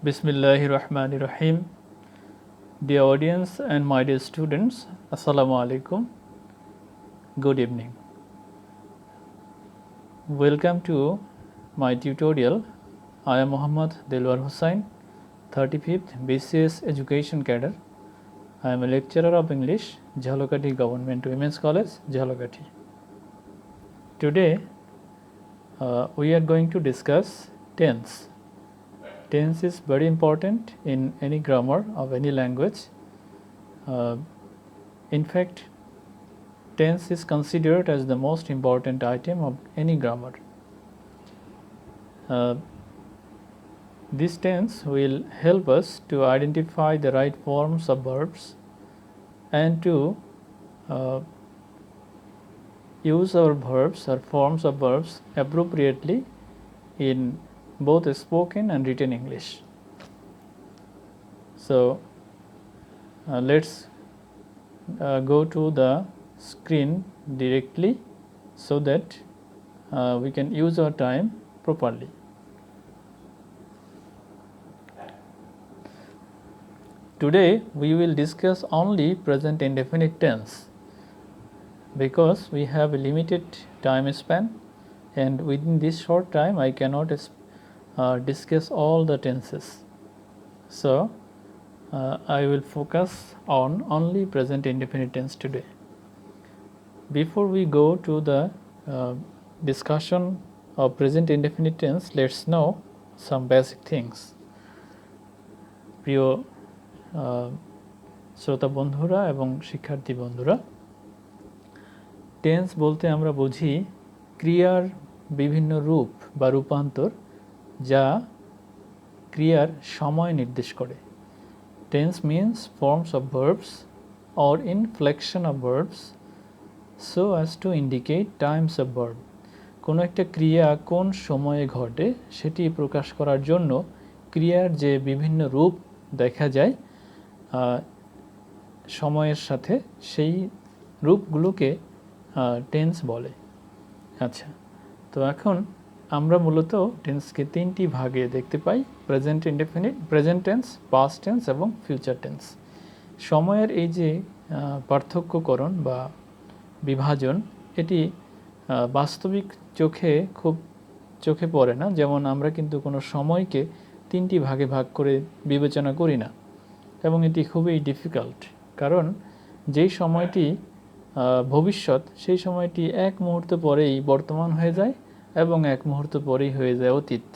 Bismillahirrahmanirrahim. Dear audience and my dear students, Assalamu alaikum. Good evening. Welcome to my tutorial. I am Muhammad Delwar Hussain, 35th BCS Education Cadre. I am a lecturer of English, Jhalokati Government Women's College, Jhalokati. Today, we are going to discuss tense. Tense is very important in any grammar of any language. In fact, tense is considered as the most important item of any grammar. This tense will help us to identify the right forms of verbs and to use our verbs or forms of verbs appropriately in both spoken and written English. So, let's go to the screen directly so that we can use our time properly. Today we will discuss only present indefinite tense because we have a limited time span, and within this short time I cannot discuss all the tenses. So, I will focus on only present indefinite tense today. Before we go to the discussion of present indefinite tense, let's know some basic things. প্রিয় শ্রোতা বন্ধুরা এবং শিক্ষার্থী বন্ধুরা, tense বলতে আমরা বুঝি ক্রিয়ার বিভিন্ন রূপ বা রূপান্তর যা ক্রিয়ার সময় নির্দেশ করে। Tense means forms of verbs or inflection of verbs so as to indicate Times of verb. কোনো একটা ক্রিয়া কোন সময়ে ঘটে সেটি প্রকাশ করার জন্য ক্রিয়ার যে বিভিন্ন রূপ দেখা যায় সময়ের সাথে, সেই রূপগুলোকে টেন্স বলে। আচ্ছা, তো এখন আমরা মূলত টেন্সকে তিনটি ভাগে দেখতে পাই: present indefinite, present tense, past tense এবং ফিউচার টেন্স। সময়ের এই যে পার্থক্যকরণ বা বিভাজন, এটি বাস্তবিক খুব চোখে পড়ে না। যেমন আমরা কিন্তু কোনো সময়কে তিনটি ভাগে ভাগ করে বিবেচনা করি না, এবং এটি খুবই ডিফিকাল্ট, কারণ যেই সময়টি ভবিষ্যৎ সেই সময়টি এক মুহূর্ত পরেই বর্তমান হয়ে যায় এবং এক মুহূর্ত পরেই হয়ে যায় অতীত।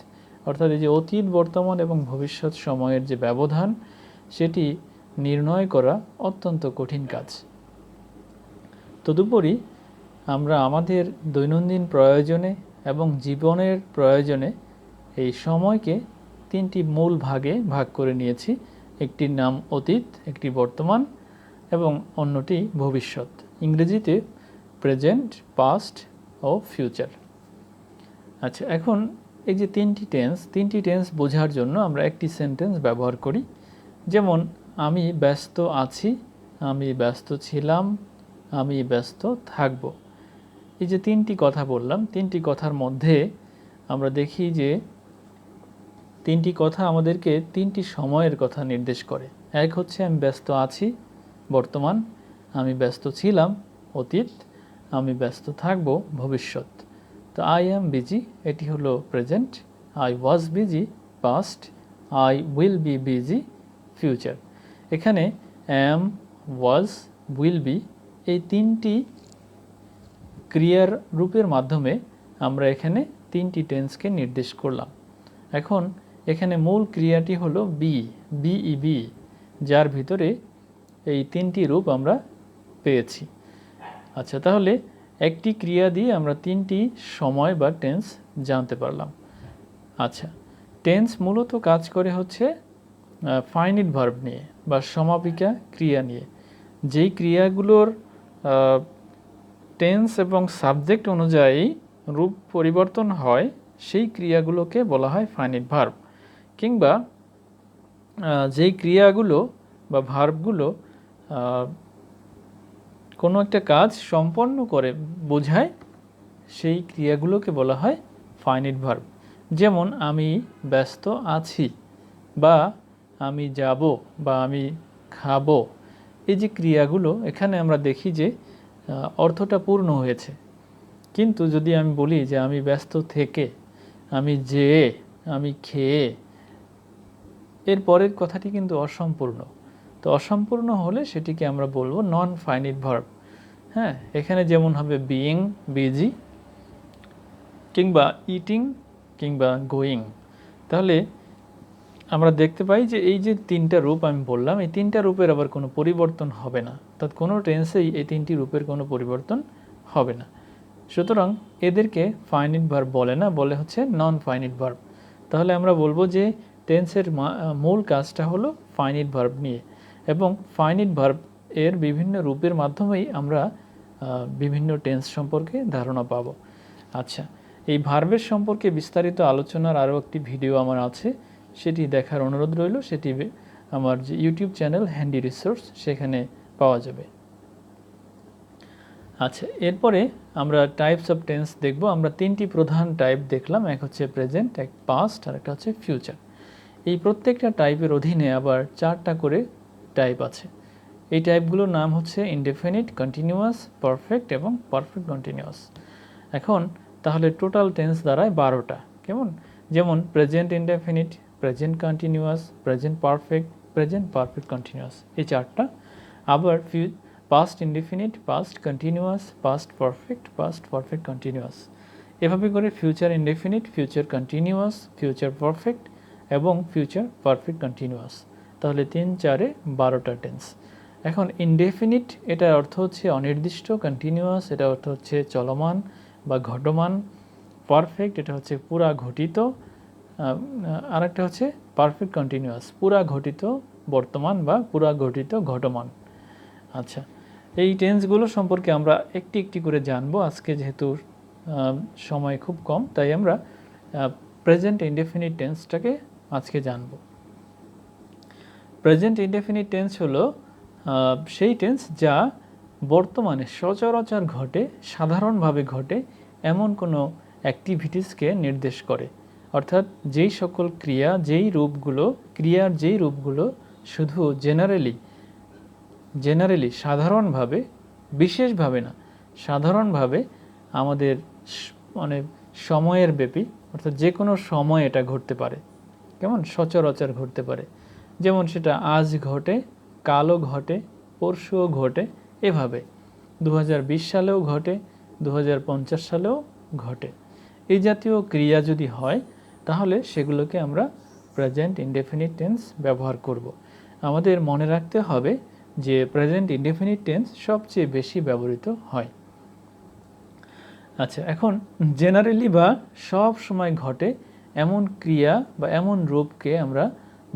অর্থাৎ এই যে অতীত, বর্তমান এবং ভবিষ্যৎ সময়ের যে ব্যবধান, সেটি নির্ণয় করা অত্যন্ত কঠিন কাজ। তদুপরি আমরা আমাদের দৈনন্দিন প্রয়োজনে এবং জীবনের প্রয়োজনে এই সময়কে তিনটি মূল ভাগে ভাগ করে নিয়েছি। একটির নাম অতীত, একটি বর্তমান এবং অন্যটি ভবিষ্যৎ। ইংরেজিতে প্রেজেন্ট, পাস্ট ও ফিউচার। আচ্ছা, এখন এই যে তিনটি টেন্স বোঝার জন্য আমরা একটি সেন্টেন্স ব্যবহার করি। যেমন আমি ব্যস্ত আছি, আমি ব্যস্ত ছিলাম, আমি ব্যস্ত থাকব। এই যে তিনটি কথা বললাম, তিনটি কথার মধ্যে আমরা দেখি যে তিনটি কথা আমাদেরকে তিনটি সময়ের কথা নির্দেশ করে। এক হচ্ছে আমি ব্যস্ত আছি, বর্তমান; আমি ব্যস্ত ছিলাম, অতীত; আমি ব্যস্ত থাকব, ভবিষ্যৎ। তো আই অ্যাম বিজি, এটি হলো present; I was busy, past; I will be busy, future. এখানে অ্যাম, ওয়াজ, উইল বি এই তিনটি ক্রিয়ার রূপের মাধ্যমে আমরা এখানে তিনটি টেন্সকে নির্দেশ করলাম। এখন এখানে মূল ক্রিয়াটি হলো বি, যার ভিতরে এই তিনটি রূপ আমরা পেয়েছি। আচ্ছা, তাহলে একটি ক্রিয়া দিয়ে আমরা তিনটি সময় বা টেন্স জানতে পারলাম। আচ্ছা, টেন্স মূলত কাজ করে হচ্ছে ফাইনিট ভার্ব নিয়ে বা সমাপিকা ক্রিয়া নিয়ে। যেই ক্রিয়াগুলোর টেন্স এবং সাবজেক্ট অনুযায়ী রূপ পরিবর্তন হয়, সেই ক্রিয়াগুলোকে বলা হয় ফাইনিট ভার্ব। কিংবা যেই ক্রিয়াগুলো বা ভার্বগুলো কোনো একটা কাজ সম্পন্ন করে বোঝায়, সেই ক্রিয়াগুলোকে বলা হয় ফাইনিট ভার্ব। যেমন আমি ব্যস্ত আছি, বা আমি যাব বা আমি খাবো, এই যে ক্রিয়াগুলো এখানে আমরা দেখি যে অর্থটা পূর্ণ হয়েছে। কিন্তু যদি আমি বলি যে আমি ব্যস্ত থেকে, আমি যেয়ে, আমি খেয়ে, এর পরের কথাটি কিন্তু অসম্পূর্ণ। তো অসম্পূর্ণ হলে সেটিকে আমরা বলবো নন ফাইনিট ভার্ব। হ্যাঁ, এখানে যেমন হবে বিইং, বিজি, কিংবা ইটিং, কিংবা গোয়িং। তাহলে আমরা দেখতে পাই যে এই যে তিনটা রূপ আমি বললাম, এই তিনটা রূপের আবার কোনো পরিবর্তন হবে না, অর্থাৎ কোনো টেন্সেই এই তিনটি রূপের কোনো পরিবর্তন হবে না। সুতরাং এদেরকে ফাইনিট ভার্ব বলে না, বলে হচ্ছে নন ফাইনিট ভার্ব। তাহলে আমরা বলবো যে টেন্সের মূল কাজটা হলো ফাইনিট ভার্ব নিয়ে, এবং ফাইনিট ভার্ব এর বিভিন্ন রূপের মাধ্যমেই আমরা বিভিন্ন টেন্স সম্পর্কে ধারণা পাব। আচ্ছা, এই ভার্বের সম্পর্কে বিস্তারিত আলোচনার আরও একটি ভিডিও আমার আছে, সেটি দেখার অনুরোধ রইল। সেটি আমার যে ইউটিউব চ্যানেল হ্যান্ডি রিসোর্স, সেখানে পাওয়া যাবে। আচ্ছা, এরপরে আমরা টাইপস অফ টেন্স দেখব। আমরা তিনটি প্রধান টাইপ দেখলাম, এক হচ্ছে প্রেজেন্ট, এক পাস্ট, আর একটা হচ্ছে ফিউচার। এই প্রত্যেকটা টাইপের অধীনে আবার 4টা করে টাইপ আছে। এই টাইপগুলোর নাম হচ্ছে ইনডেফিনিট, কন্টিনিউয়াস, পারফেক্ট এবং পারফেক্ট কন্টিনিউয়াস। এখন তাহলে টোটাল টেন্স দাঁড়ায় 12টা। কেমন? যেমন present indefinite, present continuous, present perfect, present perfect continuous, এই 4টা। আবার past indefinite, past continuous, past perfect, past perfect continuous. এভাবে করে future indefinite, future continuous, future perfect এবং ফিউচার পারফেক্ট কন্টিনিউয়াস। তাহলে 3 4-এ 12টা টেন্স। এখন ইনডেফিনিট, এটার অর্থ হচ্ছে অনির্দিষ্ট, কন্টিনিউয়াস এটা অর্থ হচ্ছে চলমান বা ঘটমান, পারফেক্ট এটা হচ্ছে পুরা ঘটিত, আরেকটা হচ্ছে পারফেক্ট কন্টিনিউয়াস, পুরা ঘটিত বর্তমান বা পুরা ঘটিত ঘটমান। আচ্ছা, এই টেন্সগুলো সম্পর্কে আমরা একটি একটি করে জানবো আজকে, যেহেতু সময় খুব কম, তাই আমরা প্রেজেন্ট ইনডেফিনিট টেন্সটাকে আজকে জানব। প্রেজেন্ট ইনডেফিনিট টেন্স হলো সেই টেন্স যা বর্তমানে সচরাচর ঘটে, সাধারণভাবে ঘটে এমন কোনো অ্যাক্টিভিটিসকে নির্দেশ করে। অর্থাৎ যেই সকল ক্রিয়ার যেই রূপগুলো শুধু জেনারেলি সাধারণভাবে, বিশেষভাবে না, সাধারণভাবে আমাদের মানে সময়ের ব্যাপী, অর্থাৎ যে কোনো সময় এটা ঘটতে পারে, কেমন সচরাচর ঘটতে পারে। যেমন সেটা আজ ঘটে, কালও ঘটে, পরশুও ঘটে, এভাবে 2020 সালেও ঘটে, 2050 সালেও ঘটে। এই জাতীয় ক্রিয়া যদি হয় তাহলে সেগুলোকে আমরা প্রেজেন্ট ইনডেফিনিট টেন্স ব্যবহার করব। আমাদের মনে রাখতে হবে যে প্রেজেন্ট ইনডেফিনিট টেন্স সবচেয়ে বেশি ব্যবহৃত হয়। আচ্ছা, এখন জেনারেলি বা সব সময় ঘটে এমন ক্রিয়া বা এমন রূপকে আমরা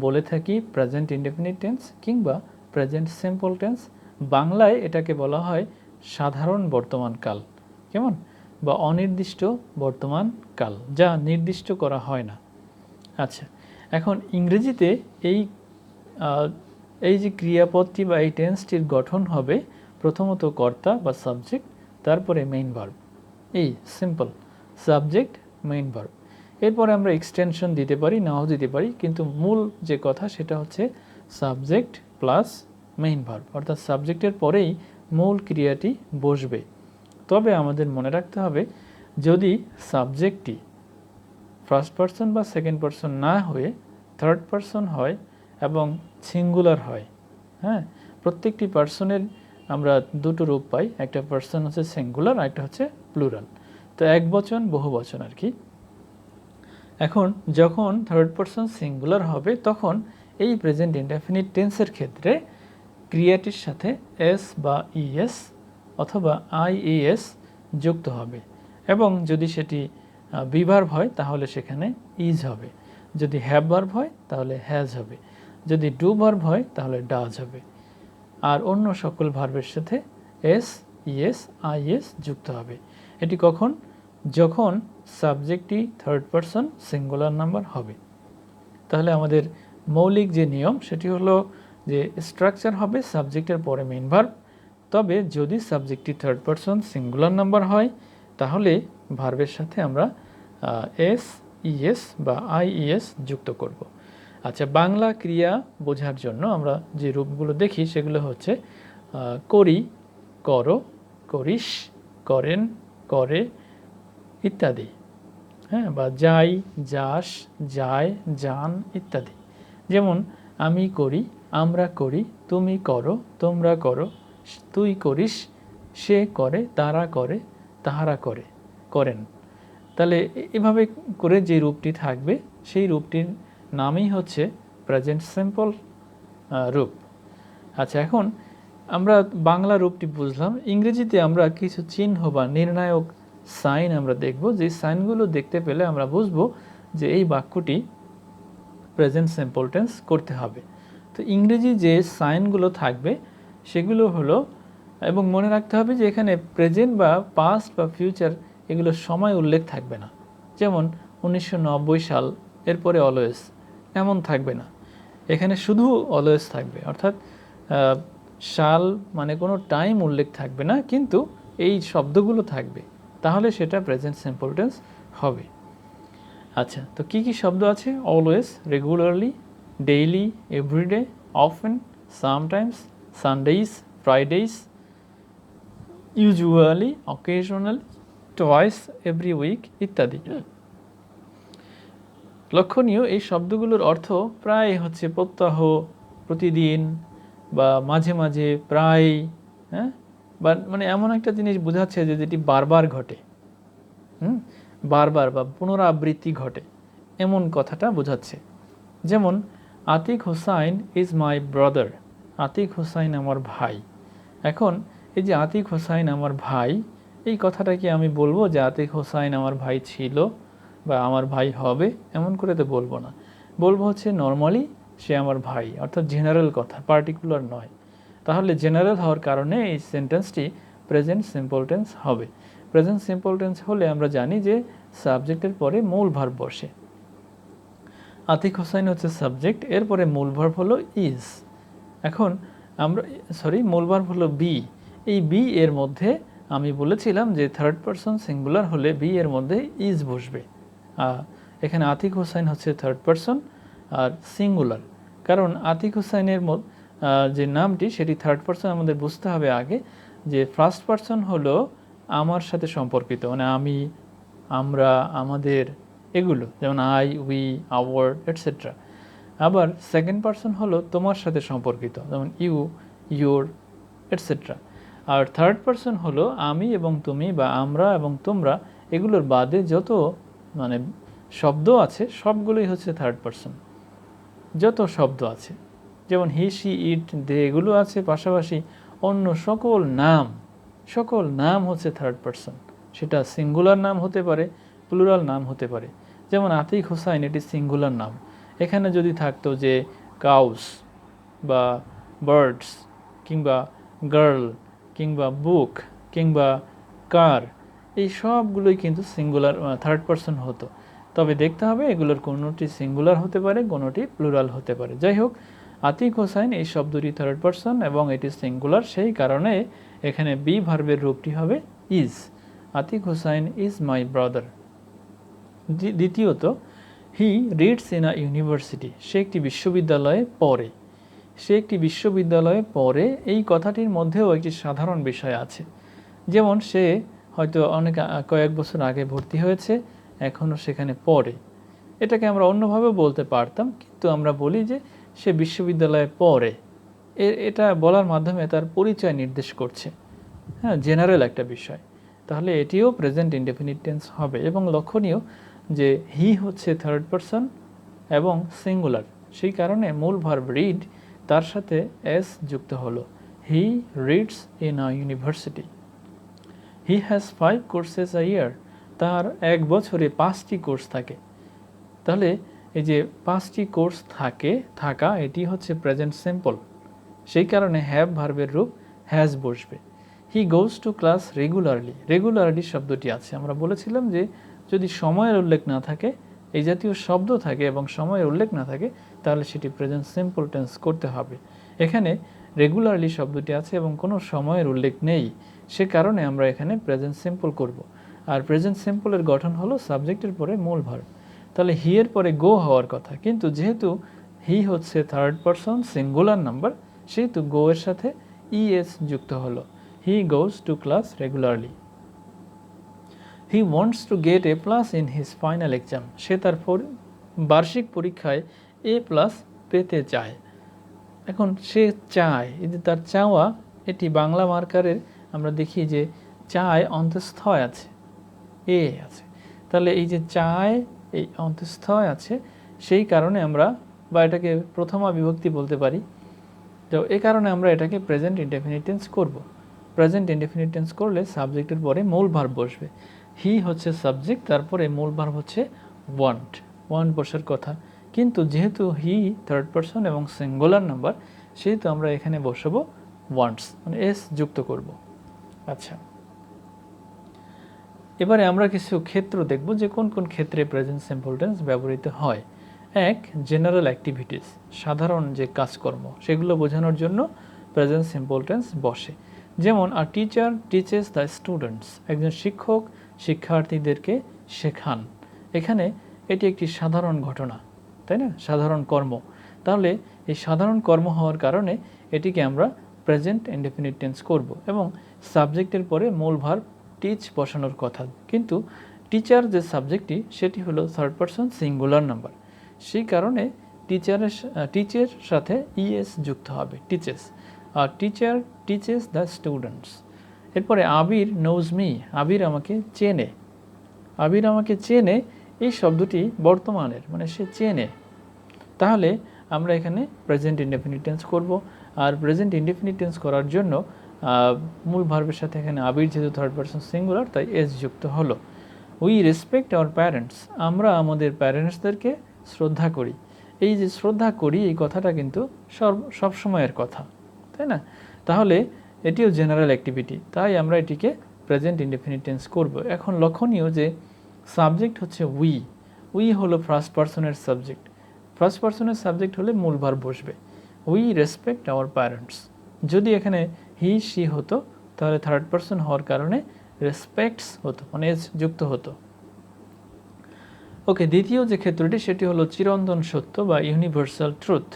বলে থাকি প্রেজেন্ট ইনডেফিনিট টেন্স কিংবা প্রেজেন্ট সিম্পল টেন্স। বাংলায় এটাকে বলা হয় সাধারণ বর্তমান কাল, কেমন, বা অনির্দিষ্ট বর্তমান কাল, যা নির্দিষ্ট করা হয় না। আচ্ছা, এখন ইংরেজিতে এই যে ক্রিয়াপদটি বা এই টেন্সটির গঠন হবে প্রথমত কর্তা বা সাবজেক্ট, তারপরে মেইন ভার্ব। এই সিম্পল সাবজেক্ট, মেইন ভার্ব। এরপরে আমরা এক্সটেনশন দিতে পারি, নাও দিতে পারি, কিন্তু মূল যে কথা সেটা হচ্ছে সাবজেক্ট প্লাস মেইন ভার্ব, অর্থাৎ সাবজেক্টের পরেই মূল ক্রিয়াটি বসবে। তবে আমাদের মনে রাখতে হবে যদি সাবজেক্টটি ফার্স্ট পারসন বা সেকেন্ড পারসন না হয়ে থার্ড পারসন হয় এবং সিঙ্গুলার হয়, হ্যাঁ, প্রত্যেকটি পার্সনের আমরা দুটো রূপ পাই, একটা পার্সন হচ্ছে সিঙ্গুলার, একটা হচ্ছে প্লুরাল, তো এক বচন বহু বচন আর কি। এখন যখন থার্ড পারসন সিঙ্গুলার হবে তখন এই প্রেজেন্ট ইনডেফিনিট টেন্সের ক্ষেত্রে ক্রিয়াটির সাথে এস বা ইএস অথবা আইএস যুক্ত হবে, এবং যদি সেটি বি ভার্ব হয় তাহলে সেখানে ইজ হবে, যদি হ্যাভ ভার্ব হয় তাহলে হ্যাজ হবে, যদি ডু ভার্ব হয় তাহলে ডাজ হবে, আর অন্য সকল ভার্বের সাথে এস, ইএস, আইএস যুক্ত হবে। এটি কখন? যখন সাবজেক্টটি থার্ড পারসন সিঙ্গুলার নাম্বার হবে। তাহলে আমাদের মৌলিক যে নিয়ম সেটি হলো যে স্ট্রাকচার হবে সাবজেক্টের পরে মেইন ভার্ব, তবে যদি সাবজেক্টটি থার্ড পারসন সিঙ্গুলার নাম্বার হয় তাহলে ভার্বের সাথে আমরা এস, ইএস বা আইইএস যুক্ত করব। আচ্ছা, বাংলা ক্রিয়া বোঝার জন্য আমরা যে রূপগুলো দেখি সেগুলো হচ্ছে করি, করো, করিস, করেন, করে ইত্যাদি। হ্যাঁ, বা যাই, যাস, যায়, যান ইত্যাদি। যেমন আমি করি, আমরা করি, তুমি করো, তোমরা করো, তুই করিস, সে করে, তারা করে, তাহারা করে, করেন। তাহলে এভাবে করে যে রূপটি থাকবে সেই রূপটির নামই হচ্ছে প্রেজেন্ট সিম্পল রূপ। আচ্ছা, এখন আমরা বাংলা রূপটি বুঝলাম। ইংরেজিতে আমরা কিছু চিহ্ন বা নির্ণায়ক সাইন আমরা দেখব, যে সাইনগুলো দেখতে পেলে আমরা বুঝবো যে এই বাক্যটি প্রেজেন্ট সিম্পল টেন্স করতে হবে। তো ইংরেজি যে সাইনগুলো থাকবে সেগুলো হলো, এবং মনে রাখতে হবে যে এখানে প্রেজেন্ট বা পাস্ট বা ফিউচার এগুলো সময় উল্লেখ থাকবে না। যেমন 1990 সাল, এরপরে অলওয়েজ, এমন থাকবে না। এখানে শুধু অলওয়েজ থাকবে, অর্থাৎ সাল মানে কোনো টাইম উল্লেখ থাকবে না, কিন্তু এই শব্দগুলো থাকবে, তাহলে সেটা প্রেজেন্ট সিম্পল টেন্স হবে। আচ্ছা, তো কি কি শব্দ আছে? Always, regularly, daily, everyday, often, sometimes, Sundays, Fridays, usually, occasionally, twice every week ইত্যাদি। লক্ষণীয়, এই শব্দগুলোর অর্থ প্রায় হচ্ছে প্রত্যহ, প্রতিদিন, বা মাঝে মাঝে, প্রায়, হ্যাঁ, বা মানে এমন একটা জিনিস বোঝাচ্ছে যে যেটি বারবার ঘটে, বারবার বা পুনরাবৃত্তি ঘটে, এমন কথাটা বোঝাচ্ছে। যেমন Atik Hossain is my brother, Atik Hossain আমার ভাই। এখন এই যে আতিক হোসাইন আমার ভাই, এই কথাটা কি আমি বলবো যে আতিক হোসাইন আমার ভাই ছিল বা আমার ভাই হবে? এমন করে তো বলবো না। বলবো হচ্ছে নর্মালি সে আমার ভাই, অর্থাৎ জেনারেল কথা, পার্টিকুলার নয়। তাহলে জেনারেল হওয়ার কারণে এই সেন্টেন্সটি প্রেজেন্ট সিম্পল টেন্স হবে। প্রেজেন্ট সিম্পল টেন্স হলে আমরা জানি যে সাবজেক্টের পরে মূল ভার্ব বসে। আতিক হোসাইন হচ্ছে সাবজেক্ট, এরপরে মূল ভার্ব হলো ইজ। এখন আমরা মূল ভার্ব হলো বি। এই বি এর মধ্যে আমি বলেছিলাম যে থার্ড পারসন সিঙ্গুলার হলে বি এর মধ্যে ইজ বসবে। এখানে আতিক হোসাইন হচ্ছে থার্ড পারসন আর সিঙ্গুলার, কারণ আতিক হোসাইনের যে নামটি সেটি থার্ড পারসন। আমাদের বুঝতে হবে আগে যে ফার্স্ট পারসন হলো আমার সাথে সম্পর্কিত, মানে আমি, আমরা, আমাদের, এগুলো, যেমন আই, উই, আওয়ার এটসেট্রা। আবার সেকেন্ড পারসন হলো তোমার সাথে সম্পর্কিত, যেমন ইউ, ইউর এটসেট্রা। আর থার্ড পারসন হলো আমি এবং তুমি বা আমরা এবং তোমরা, এগুলোর বাদে যত মানে শব্দ আছে সবগুলোই হচ্ছে থার্ড পারসন। যত শব্দ আছে, যেমন হি, শি, ইট, দে, এগুলো আছে, পাশাপাশি অন্য সকল নাম হচ্ছে থার্ড পারসন। সেটা সিঙ্গুলার নাম হতে পারে, প্লুরাল নাম হতে পারে। যেমন আতিক হোসাইন, এটি সিঙ্গুলার নাম। এখানে যদি থাকতো যে কাউস বা বার্ডস কিংবা গার্ল কিংবা বুক কিংবা কার, এই সবগুলোই কিন্তু সিঙ্গুলার থার্ড পারসন হতো। তবে দেখতে হবে এগুলোর কোনোটি সিঙ্গুলার হতে পারে, কোনোটি প্লুরাল হতে পারে। যাই হোক, আতিক হোসাইন এই শব্দটি থার্ড পারসন এবং এটি সিঙ্গুলার, সেই কারণে এখানে বি ভার্বের রূপটি হবে is. Atik Hossain is my brother. দ্বিতীয়ত, he reads in a university, সে একটি বিশ্ববিদ্যালয়ে পড়ে। সে একটি বিশ্ববিদ্যালয়ে পড়ে, এই কথাটির মধ্যেও একটি সাধারণ বিষয় আছে। যেমন সে হয়তো কয়েক বছর আগে ভর্তি হয়েছে, এখনও সেখানে পড়ে। এটাকে আমরা অন্যভাবে বলতে পারতাম, কিন্তু আমরা বলি যে সে বিশ্ববিদ্যালয়ে পড়ে। এটা বলার মাধ্যমে তার পরিচয় নির্দেশ করছে, হ্যাঁ, জেনারেল একটা বিষয়। তাহলে এটিও প্রেজেন্ট ইনডেফিনিট টেন্স হবে। এবং লক্ষণীয় যে হি হচ্ছে থার্ড পারসন এবং সিঙ্গুলার, সেই কারণে মূল ভার্ব রিড তার সাথে এস যুক্ত হলো। He reads in a university. He has 5 courses a year, তার এক বছরে 5টি কোর্স থাকে। তাহলে এই যে 5টি কোর্স থাকা, এটি হচ্ছে প্রেজেন্ট সিম্পল। সেই কারণে হ্যাভ ভার্বের রূপ হ্যাজ বসবে। He goes to class regularly. Regularly শব্দটি আছে, আমরা বলেছিলাম যে যদি সময়ের উল্লেখ না থাকে, এই জাতীয় শব্দ থাকে এবং সময়ের উল্লেখ না থাকে, তাহলে সেটি প্রেজেন্ট সিম্পল টেন্স করতে হবে। এখানে রেগুলারলি শব্দটি আছে এবং কোনো সময়ের উল্লেখ নেই, সে কারণে আমরা এখানে প্রেজেন্ট সিম্পল করব। আর প্রেজেন্ট সিম্পলের গঠন হলো সাবজেক্টের পরে মূল ভার্ব। তাহলে হি এর পরে গো হওয়ার কথা, কিন্তু যেহেতু হি হচ্ছে থার্ড পারসন সিঙ্গুলার নাম্বার, সেহেতু গো এর সাথে ইএস যুক্ত হলো। He goes to class regularly. He wants to get A plus in his final exam. সে তার বার্ষিক পরীক্ষায় এ প্লাস পেতে চায়। এখন সে চায়, এই যে তার চাওয়া, এটি বাংলা মার্কারের আমরা দেখি যে চায় অন্তঃস্থয় আছে, এ আছে। তাহলে এই যে চায় এই অন্তঃস্থয় আছে, সেই কারণে আমরা, বা এটাকে প্রথমা বিভক্তি বলতে পারি, তো এই কারণে আমরা এটাকে প্রেজেন্ট ইনডেফিনিট টেন্স করব। প্রেজেন্ট ইনডেফিনিট টেন্স করলে সাবজেক্টের পরে মূল ভার্ব বসবে। হি হচ্ছে সাবজেক্ট, তারপরে মূল ভার্ব হচ্ছে ওয়ান্ট বসার কথা, কিন্তু যেহেতু হি থার্ড পারসন এবং সিঙ্গুলার নাম্বার, সেহেতু আমরা এখানে বসাবো ওয়ান্টস, মানে এস যুক্ত করব। আচ্ছা, এবারে আমরা কিছু ক্ষেত্র দেখব যে কোন কোন ক্ষেত্রে প্রেজেন্ট সিম্পল টেন্স ব্যবহৃত হয়। এক, জেনারেল অ্যাক্টিভিটিস, সাধারণ যে কাজকর্ম, সেগুলো বোঝানোর জন্য প্রেজেন্ট সিম্পল টেন্স বসে। যেমন আ টিচার টিচেস দ্য স্টুডেন্টস, একজন শিক্ষক শিক্ষার্থীদেরকে শেখান। এখানে এটি একটি সাধারণ ঘটনা, তাই না, সাধারণ কর্ম। তাহলে এই সাধারণ কর্ম হওয়ার কারণে এটিকে আমরা প্রেজেন্ট ইনডেফিনিট টেন্স করব, এবং সাবজেক্টের পরে মূল ভার্ব টিচ বসানোর কথা। কিন্তু টিচার যে সাবজেক্টটি, সেটি হলো থার্ড পারসন সিঙ্গুলার নাম্বার, সেই কারণে টিচের সাথে ইএস যুক্ত হবে, টিচেস। আর টিচার টিচেস দ্য স্টুডেন্টস। এরপরে আবির নোজ মি, আবির আমাকে চেনে। আবির আমাকে চেনে, এই শব্দটি বর্তমানের, মানে সে চেনে। তাহলে আমরা এখানে প্রেজেন্ট ইনডেফিনিট টেন্স করব। আর প্রেজেন্ট ইনডেফিনিট টেন্স করার জন্য মূল ভার্বের সাথে এখানে আবির যেহেতু থার্ড পারসন সিঙ্গুলার, তাই এস যুক্ত হলো। উই রেসপেক্ট আওয়ার প্যারেন্টস, আমরা আমাদের প্যারেন্টসদেরকে শ্রদ্ধা করি। এই যে শ্রদ্ধা করি, এই কথাটা কিন্তু সব সময়ের কথা, তাই না? তাহলে এটিও জেনারেল অ্যাক্টিভিটি, তাই আমরা এটিকে প্রেজেন্ট ইনডেফিনিট টেন্স করব। এখন লক্ষণীয় যে সাবজেক্ট হচ্ছে উই হলো ফার্স্ট পারসনের সাবজেক্ট। ফার্স্ট পারসনের সাবজেক্ট হলে মূল ভার্ব বসবে। We respect our parents. যদি এখানে হি শি হতো, তাহলে থার্ড পারসন হওয়ার কারণে রেসপেক্টস হতো, মানে এস যুক্ত হতো। ওকে, দ্বিতীয় যে ক্ষেত্রটি, সেটি হলো চিরন্তন সত্য বা ইউনিভার্সাল ট্রুথ।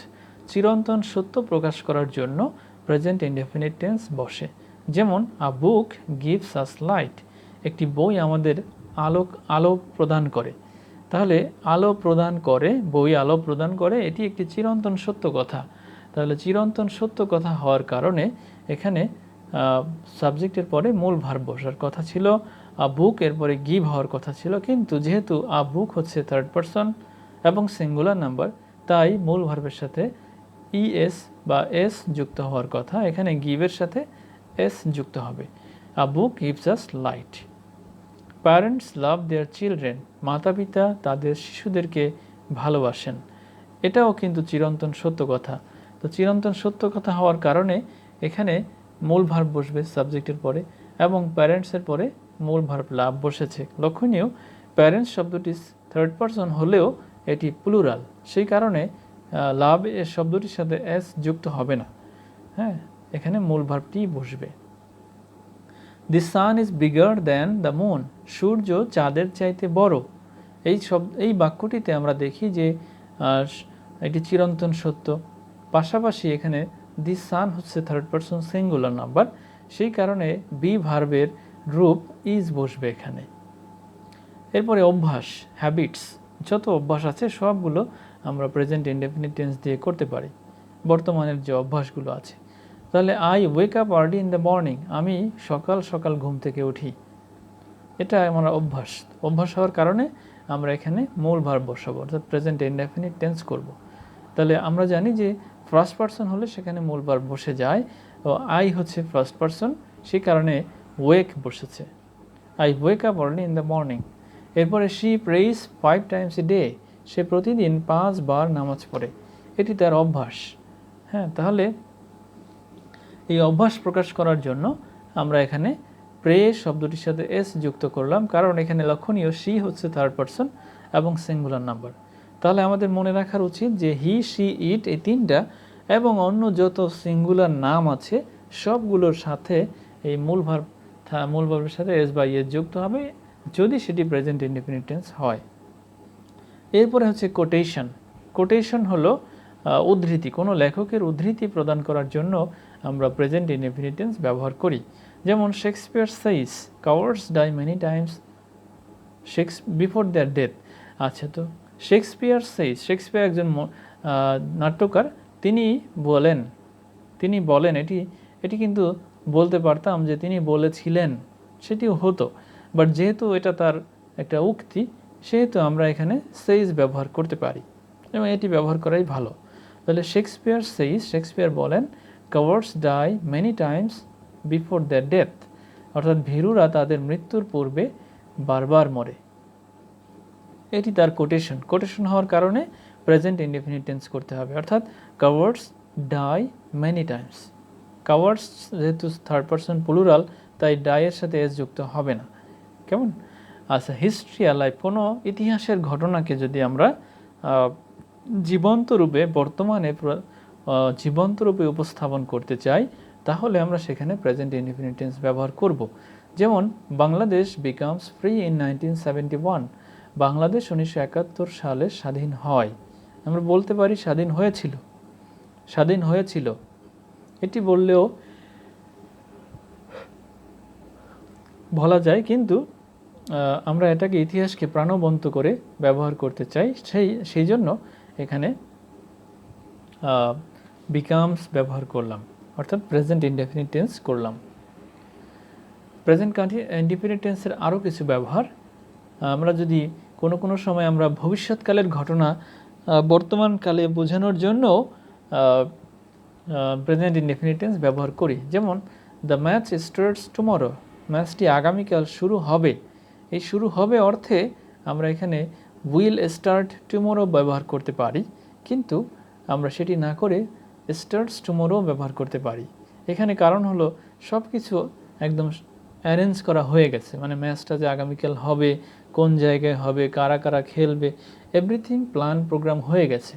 চিরন্তন সত্য প্রকাশ করার জন্য প্রেজেন্ট ইনডেফিনিট টেন্স বসে। যেমন আ বুক গিভস আস লাইট, একটি বই আমাদের আলো প্রদান করে। তাহলে আলো প্রদান করে, বই আলো প্রদান করে, এটি একটি চিরন্তন সত্য কথা। তাহলে চিরন্তন সত্য কথা হওয়ার কারণে এখানে সাবজেক্টের পরে মূল ভার্ব বসার কথা ছিল, আ বুক এরপরে গিভ হওয়ার কথা ছিল, কিন্তু যেহেতু আ বুক হচ্ছে থার্ড পারসন এবং সিঙ্গুলার নাম্বার, তাই মূল ভার্বের সাথে ইএস বা এস যুক্ত হওয়ার কথা। এখানে গিভের সাথে এস যুক্ত হবে। A book gives us light. Parents love their children, মাতা পিতা তাদের শিশুদেরকে ভালোবাসেন। এটাও কিন্তু চিরন্তন সত্য কথা। তো চিরন্তন সত্য কথা হওয়ার কারণে এখানে মূল ভার্ব বসবে সাবজেক্টের পরে, এবং প্যারেন্টসের পরে মূল ভার্ব লাভ বসেছে। লক্ষণীয়, প্যারেন্টস শব্দটি থার্ড পারসন হলেও এটি প্লুরাল, সেই কারণে লাভ এর শব্দটির সাথে এস যুক্ত হবে না। হ্যাঁ, এখানে মূল ভার্বটি বসবে। The sun is bigger than the moon, সূর্য চাঁদের চাইতে বড়। এই বাক্যটিতে আমরা দেখি যে এটি চিরন্তন সত্য, পাশাপাশি এখানে দি সান হচ্ছে থার্ড পারসন সিঙ্গুলার নাম্বার, সেই কারণে বি ভার্বের রূপ ইজ বসবে এখানে। এরপরে অভ্যাস, হ্যাবিটস, যত অভ্যাস আছে সবগুলো আমরা প্রেজেন্ট ইনডেফিনিট টেন্স দিয়ে করতে পারি, বর্তমানের যে অভ্যাসগুলো আছে। তাহলে I wake up early in the morning, আমি সকাল সকাল ঘুম থেকে উঠি। এটা আমার অভ্যাস। অভ্যাস হওয়ার কারণে আমরা এখানে মূল ভার্ব বসাবো, অর্থাৎ প্রেজেন্ট ইনডেফিনিট টেন্স করব। তাহলে আমরা জানি যে ফার্স্ট পারসন হলে সেখানে মূল ভার্ব বসে যায়, ও আই হচ্ছে ফার্স্ট পারসন, সেই কারণে ওয়েক বসেছে। I wake up early in the morning. এরপরে she prays 5 times a day, সে প্রতিদিন 5 বার নামাজ পড়ে। এটি তার অভ্যাস। হ্যাঁ, তাহলে এই অভ্যাস প্রকাশ করার জন্য আমরা এখানে প্রে শব্দটির সাথে এস যুক্ত করলাম, কারণ এখানে লক্ষণীয় শি হচ্ছে থার্ড পারসন এবং সিঙ্গুলার নাম্বার। তাহলে আমাদের মনে রাখার উচিত যে হি শি ইট এই তিনটা এবং অন্য যত সিঙ্গুলার নাম আছে সবগুলোর সাথে এই মূল ভার্বের সাথে এস বা ইএস যুক্ত হবে, যদি সেটি প্রেজেন্ট ইনডেফিনিট টেন্স হয়। এরপরে হচ্ছে কোটেশন। কোটেশন হলো উদ্ধৃতি, কোনো লেখকের উদ্ধৃতি প্রদান করার জন্য আমরা প্রেজেন্ট ইনডেফিনিট টেন্স ব্যবহার করি। যেমন Shakespeare says cowards die many times before their death. আচ্ছা, তো শেক্সপিয়ার সেইস, শেক্সপিয়ার একজন নাট্যকার, তিনি বলেন, এটি কিন্তু বলতে পারতাম যে তিনি বলেছিলেন, সেটিও হতো, বাট যেহেতু এটা তার একটা উক্তি, সেহেতু আমরা এখানে সেইস ব্যবহার করতে পারি এবং এটি ব্যবহার করাই ভালো। তাহলে শেক্সপিয়ার সেইস, শেক্সপিয়ার বলেন, cowards die many times before their death, অর্থাৎ ভীরুরা তাদের মৃত্যুর পূর্বে বারবার মরে। এটি তার কোটেশন হওয়ার কারণে প্রেজেন্ট ইনডেফিনিট টেন্স করতে হবে, অর্থাৎ cowards die many times. Cowards যেহেতু থার্ড পারসন প্লুরাল, তাই ডাইয়ের সাথে এস যুক্ত হবে না। কেমন? আচ্ছা, হিস্ট্রি অ্যালাইভ, কোনো ইতিহাসের ঘটনাকে যদি আমরা জীবন্ত রূপে উপস্থাপন করতে চাই, তাহলে আমরা সেখানে প্রেজেন্ট ইনডেফিনিট টেন্স ব্যবহার করব। যেমন Bangladesh becomes free in 1971, Bangladesh 1971 সালে স্বাধীন হয়। আমরা বলতে পারি স্বাধীন হয়েছিল। এটি বললেও বলা যায়, কিন্তু আমরা এটাকে ইতিহাসকে প্রাণবন্ত করে ব্যবহার করতে চাই, সেই জন্য এখানে বিকামস ব্যবহার করলাম, অর্থাৎ প্রেজেন্ট ইনডেফিনিট টেন্স করলাম। প্রেজেন্ট ইনডেফিনিট টেন্সের আরও কিছু ব্যবহার, আমরা যদি কোনো সময় আমরা ভবিষ্যৎকালের ঘটনা বর্তমানকালে বোঝানোর জন্য প্রেজেন্ট ইনডেফিনিট টেন্স ব্যবহার করি। যেমন দ্য ম্যাচ স্টার্টস টুমরো, ম্যাচটি আগামীকাল শুরু হবে। এই শুরু হবে অর্থে আমরা এখানে উইল স্টার্ট টুমরো ব্যবহার করতে পারি, কিন্তু আমরা সেটি না করে স্টার্টস টুমরো ব্যবহার করতে পারি। এখানে কারণ হলো সব কিছু একদম অ্যারেঞ্জ করা হয়ে গেছে, মানে ম্যাচটা যে আগামীকাল হবে, কোন জায়গায় হবে, কারা কারা খেলবে, এভরিথিং প্ল্যান প্রোগ্রাম হয়ে গেছে।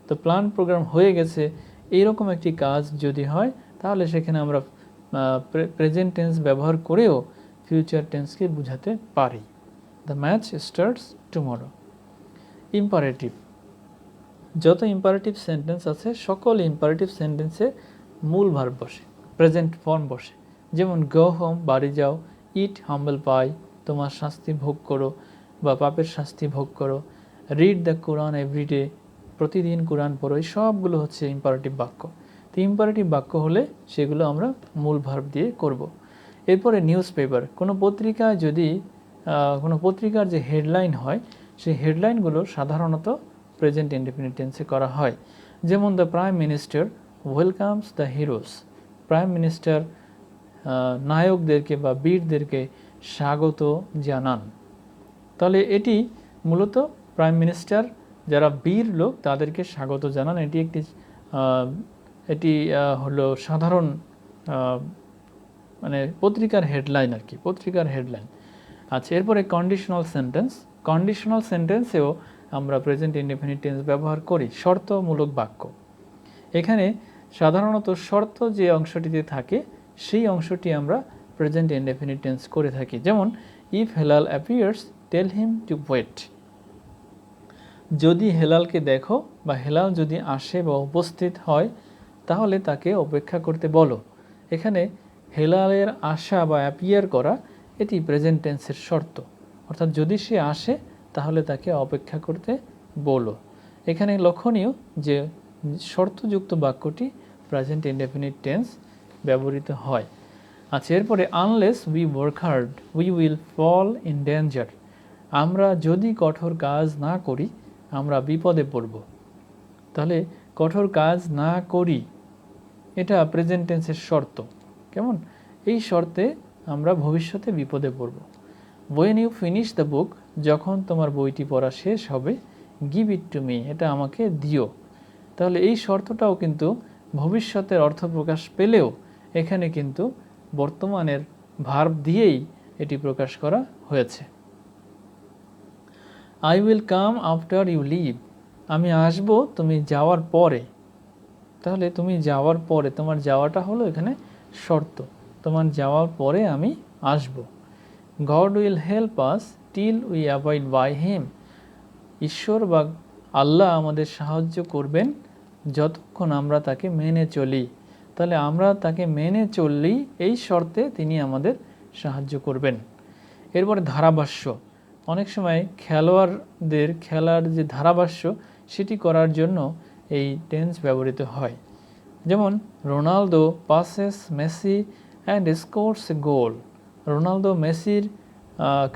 তো প্ল্যান প্রোগ্রাম হয়ে গেছে, এইরকম একটি কাজ যদি হয়, তাহলে সেখানে আমরা প্রেজেন্ট টেন্স ব্যবহার করেও ফিউচার টেন্সকে বোঝাতে পারি। The match starts tomorrow. Imperative, যত ইম্পারেটিভ সেন্টেন্স আছে সকল ইম্পারেটিভ সেন্টেন্সে মূল ভার্ব বসে, প্রেজেন্ট ফর্ম বসে। যেমন গো হোম, বাড়ি যাও, ইট হাম্বল পাই, তোমার শাস্তি ভোগ করো বা পাপের শাস্তি ভোগ করো, রিড দ্য কোরআন এভরিডে, প্রতিদিন কোরআন পড়ো, এই সবগুলো হচ্ছে ইম্পারেটিভ বাক্য। তো ইম্পারেটিভ বাক্য হলে সেগুলো আমরা মূল ভার্ব দিয়ে করব। এরপরে নিউজ পেপার, কোনো পত্রিকায় যদি কোনো পত্রিকার যে হেডলাইন হয়, সেই হেডলাইনগুলো সাধারণত প্রেজেন্ট ইনডেফিনিট টেন্সে করা হয়। যেমন the prime minister welcomes the heroes, prime minister নায়কদেরকে বা বীরদেরকে স্বাগত জানান। তাহলে এটি মূলত প্রাইম মিনিস্টার যারা বীর লোক তাদেরকে স্বাগত জানান, এটি হলো সাধারণ মানে পত্রিকার হেডলাইন আর কি, পত্রিকার হেডলাইন। আচ্ছা, এরপরে কন্ডিশনাল সেন্টেন্সেও আমরা প্রেজেন্ট ইনডেফিনিট টেন্স ব্যবহার করি, শর্তমূলক বাক্য। এখানে সাধারণত শর্ত যে অংশটিতে থাকে সেই অংশটি আমরা প্রেজেন্ট ইনডেফিনিট টেন্স করে থাকি। যেমন if Helal appears tell him to wait, যদি হেলালকে দেখো বা হেলাল যদি আসে বা উপস্থিত হয় তাহলে তাকে অপেক্ষা করতে বলো। এখানে হেলালের আসা বা অ্যাপিয়ার করা এটি প্রেজেন্ট টেন্সের শর্ত, অর্থাৎ যদি সে আসে তাহলে তাকে অপেক্ষা করতে বলো। এখানে লক্ষণীয় যে শর্তযুক্ত বাক্যটি প্রেজেন্ট ইনডেফিনিট টেন্স ব্যবহৃত হয়। আচ্ছা, এরপরে unless we work hard we will fall in danger, আমরা যদি কঠোর কাজ না করি আমরা বিপদে পড়ব। তাহলে কঠোর কাজ না করি এটা প্রেজেন্ট টেন্সের শর্ত। কেমন? এই শর্তে আমরা ভবিষ্যতে বিপদে পড়ব। When you finish the book, যখন তোমার বইটি পড়া শেষ হবে, গিভ ইট টু মি, এটা আমাকে দিও। তাহলে এই শর্তটাও কিন্তু ভবিষ্যতের অর্থ প্রকাশ পেলেও এখানে কিন্তু বর্তমানের ভার্ব দিয়েই এটি প্রকাশ করা হয়েছে। I will come after you leave, আমি আসব তুমি যাওয়ার পরে। তাহলে তুমি যাওয়ার পরে, তোমার যাওয়াটা হলো এখানে শর্ত, তোমার যাওয়ার পরে আমি আসব। God will help us till we avoid by him, ঈশ্বর বা আল্লাহ আমাদের সাহায্য করবেন যতক্ষণ আমরা তাকে মেনে চলি। তাহলে আমরা তাকে মেনে চললেই এই শর্তে তিনি আমাদের সাহায্য করবেন। এরপরে ধারাভাষ্য। অনেক সময় খেলোয়াড়দের খেলার যে ধারাভাষ্য সেটি করার জন্য এই টেন্স ব্যবহৃত হয়। যেমন Ronaldo passes Messi and scores A goal. Ronaldo মেসির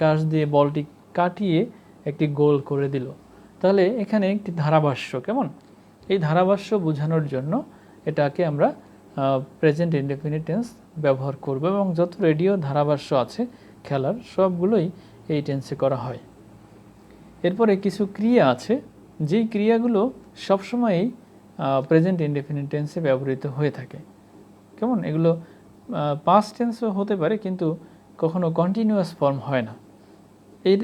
কাছ দিয়ে বলটি কাটিয়ে একটি গোল করে দিল। তাহলে এখানে একটি ধারাভাষ্য, কেমন? এই ধারাভাষ্য বোঝানোর জন্য এটাকে আমরা প্রেজেন্ট ইনডেফিনিট টেন্স ব্যবহার করব, এবং যত রেডিও ধারাভাষ্য আছে খেলার সবগুলোই এই টেন্সে করা হয়। এরপরে কিছু ক্রিয়া আছে যেই ক্রিয়াগুলো সবসময়ই প্রেজেন্ট ইনডেফিনিট টেন্সে ব্যবহৃত হয়ে থাকে। কেমন? এগুলো পাস্ট টেন্সও হতে পারে, কিন্তু কখনো কন্টিনিউয়াস ফর্ম হয় না।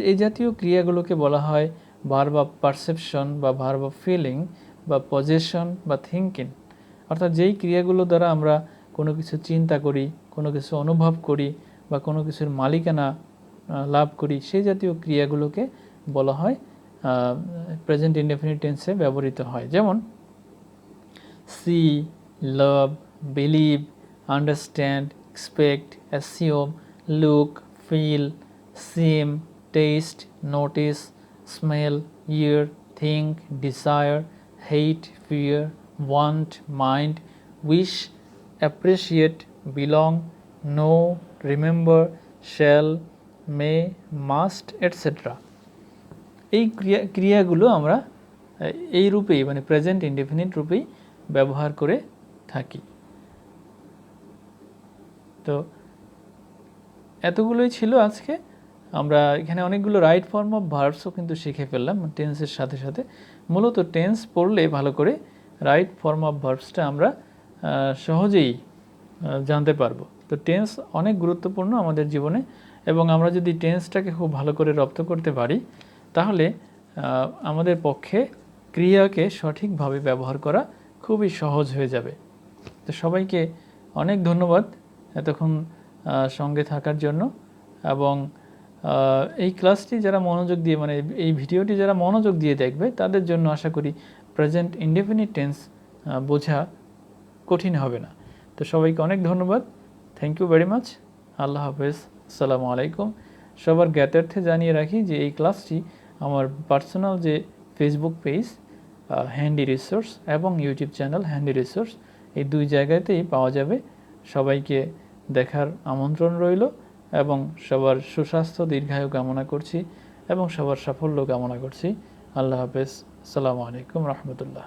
এই জাতীয় ক্রিয়াগুলোকে বলা হয় ভার্ব অফ পারসেপশন বা ভার্ব অফ ফিলিং বা পজেশন বা থিঙ্কিং। অর্থাৎ যেই ক্রিয়াগুলো দ্বারা আমরা কোনো কিছু চিন্তা করি, কোনো কিছু অনুভব করি বা কোনো কিছুর মালিকানা লাভ করি, সেই জাতীয় ক্রিয়াগুলোকে বলা হয় প্রেজেন্ট ইনডেফিনিট টেন্সে ব্যবহৃত হয়। যেমন see, love, believe, understand, expect, assume, look, feel, seem, taste, notice, smell, hear, think, desire, hate, fear, want, mind, wish, appreciate, belong, know, remember, shall, may, must, etcetera. এই ক্রিয়াগুলো আমরা এই রূপেই, মানে প্রেজেন্ট ইনডেফিনিট রূপেই ব্যবহার করে থাকি। তো এতগুলোই ছিল আজকে। আমরা এখানে অনেকগুলো রাইট ফর্ম অফ ভার্বসও কিন্তু শিখে ফেললাম টেন্সের সাথে সাথে। মূলত টেন্স পড়লে ভালো করে রাইট ফর্ম অফ ভার্বসটা আমরা সহজেই জানতে পারবো। তো টেন্স অনেক গুরুত্বপূর্ণ আমাদের জীবনে, এবং আমরা যদি টেন্সটাকে খুব ভালো করে রপ্ত করতে পারি তাহলে আমাদের পক্ষে ক্রিয়াকে সঠিকভাবে ব্যবহার করা খুবই সহজ হয়ে যাবে। তো সবাইকে অনেক ধন্যবাদ এতক্ষণ সঙ্গে থাকার জন্য, এবং এই ক্লাসটি যারা মনোযোগ দিয়ে, মানে এই ভিডিওটি যারা মনোযোগ দিয়ে দেখবে তাদের জন্য আশা করি প্রেজেন্ট ইনডেফিনিট টেন্স বোঝা কঠিন হবে না। তো সবাইকে অনেক ধন্যবাদ। Thank you very much. আল্লাহ হাফেজ। আসসালামু আলাইকুম। সবার জ্ঞাতার্থে জানিয়ে রাখি যে এই ক্লাসটি আমার পার্সোনাল যে ফেসবুক পেজ হ্যান্ডি রিসোর্স এবং ইউটিউব চ্যানেল হ্যান্ডি রিসোর্স, এই দুই জায়গাতেই পাওয়া যাবে। সবাইকে দেখার আমন্ত্রণ রইল, এবং সবার সুস্বাস্থ্য দীর্ঘায়ু কামনা করছি এবং সবার সাফল্য কামনা করছি। আল্লাহ হাফেজ। আসসালামু আলাইকুম রহমতুল্লাহ।